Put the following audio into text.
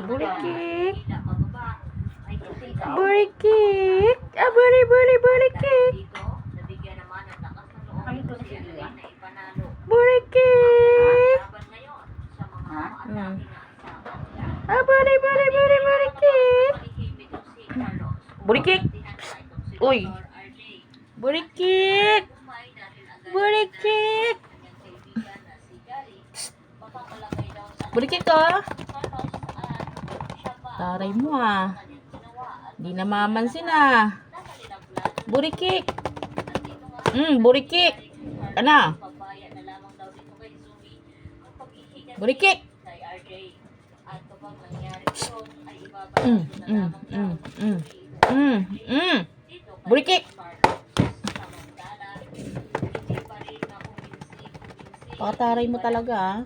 Burikik. Burikik. Ah, burikik. Burikik. Ah, burikik. Burikik. Uy. Burikik. Burikik. Burikik ka. Taray mo ah. Di na mamansin ah. Burikik. Burikik. Ano? Burikik. Burikik. Pakataray mo talaga ah.